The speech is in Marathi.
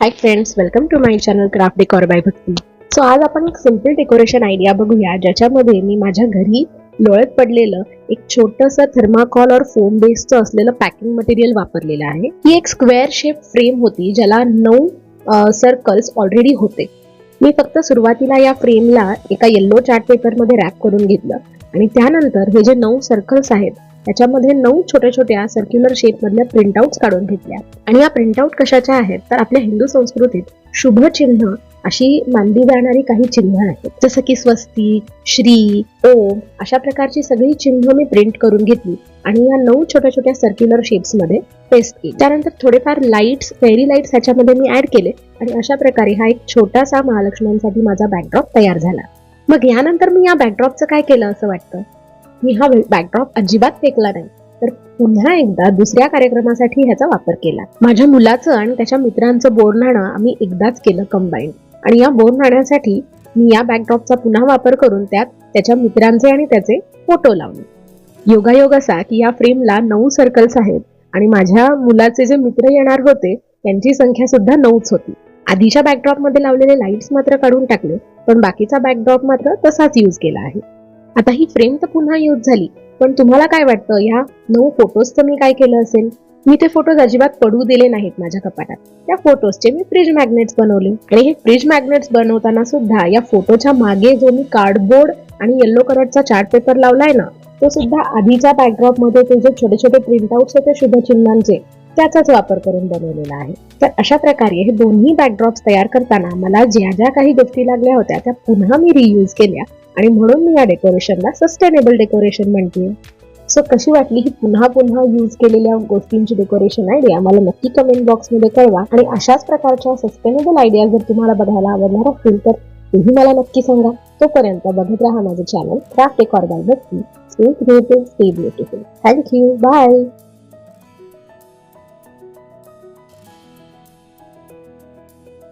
High friends, welcome to my channel craft decor by Bhakti. So आज आपण एक सिंपल डेकोरेशन आयडिया बघूया, ज्याच्यामध्ये मी माझ्या घरी लोळत पडलेलं एक छोटंसं थर्माकॉल और फोम बेसचं असलेलं पॅकिंग मटेरियल वापरलेलं आहे. ही एक स्क्वेअर शेप फ्रेम होती, ज्याला 9 सर्कल्स ऑलरेडी होते. मी फक्त सुरुवातीला या फ्रेमला एका येल्लो चार्ट पेपरमध्ये रॅप करून घेतलं आणि त्यानंतर हे जे 9 सर्कल्स आहेत त्याच्यामध्ये 9 छोट्या छोट्या सर्क्युलर शेप मधल्या प्रिंटआउट्स काढून घेतल्या. आणि या प्रिंटआउट कशाच्या आहेत तर आपल्या हिंदू संस्कृतीत शुभ चिन्ह अशी मानली जाणारी काही चिन्ह आहेत, जसं की स्वस्तिक, श्री, ओम अशा प्रकारची सगळी चिन्ह मी प्रिंट करून घेतली आणि या 9 छोट्या छोट्या सर्क्युलर शेप्स मध्ये पेस्ट केली. त्यानंतर थोडेफार लाईट्स, फेरी लाईट्स ह्याच्यामध्ये मी ऍड केले आणि अशा प्रकारे हा एक छोटासा महालक्ष्म्यांसाठी माझा बॅकड्रॉप तयार झाला. मग यानंतर मी या बॅकड्रॉपचं काय केलं असं वाटतं, मी हा बॅकड्रॉप अजिबात फेकला नाही, तर पुन्हा एकदा दुसऱ्या कार्यक्रमासाठी ह्याचा वापर केला. माझ्या मुलाचं आणि त्याच्या मित्रांचं बोरनाणं आम्ही एकदाच केलं कंबाईन, आणि या बोरनाण्यासाठी मी या बॅकड्रॉपचा पुन्हा वापर करून त्यात त्याच्या मित्रांचे आणि त्याचे फोटो लावले. योगायोग असा की या फ्रेमला 9 सर्कल्स आहेत आणि माझ्या मुलाचे जे मित्र येणार होते त्यांची संख्या सुद्धा 9च होती. आधीच्या बॅकड्रॉप मध्ये लावलेले लाईट्स मात्र काढून टाकले, पण बाकीचा बॅकड्रॉप मात्र तसाच यूज केला आहे. आता ही फ्रेम तर पुन्हा यूज झाली, पण तुम्हाला काय वाटतं या 9 फोटोजचं मी काय केलं असेल? मी ते फोटोज अजिबात पडू दिले नाहीत माझ्या कपाटात. त्या फोटोजचे मी फ्रीज मॅग्नेट्स बनवले आणि हे फ्रीज मॅग्नेट्स बनवताना सुद्धा या फोटोच्या मागे जो मी कार्डबोर्ड आणि येल्लो कलरचा चार्ट पेपर लावलाय ना, तो सुद्धा आधीच्या बॅकड्रॉप मध्ये ते जे छोटे छोटे प्रिंटआउट्स होते शुभचिन्हांचे त्याचाच वापर करून बनवलेला आहे. तर अशा प्रकारे हे दोन्ही बॅकड्रॉप्स तयार करताना मला ज्या ज्या काही गोष्टी लागल्या होत्या त्या पुन्हा मी रियूज केल्या आणि म्हणून मी या डेकोरेशनला सस्टेनेबल डेकोरेशन म्हणते. सो कशी वाटली ही पुन्हा पुन्हा यूज केलेल्या गोष्टींची डेकोरेशन आयडिया मला नक्की कमेंट बॉक्समध्ये कळवा. आणि अशाच प्रकारच्या सस्टेनेबल आयडिया जर तुम्हाला बघायला आवडणार असतील तर तुम्ही मला नक्की सांगा. तोपर्यंत बघत राहा माझं channel craft decor by Bhakti. Stay creative, stay beautiful. Thank you, bye.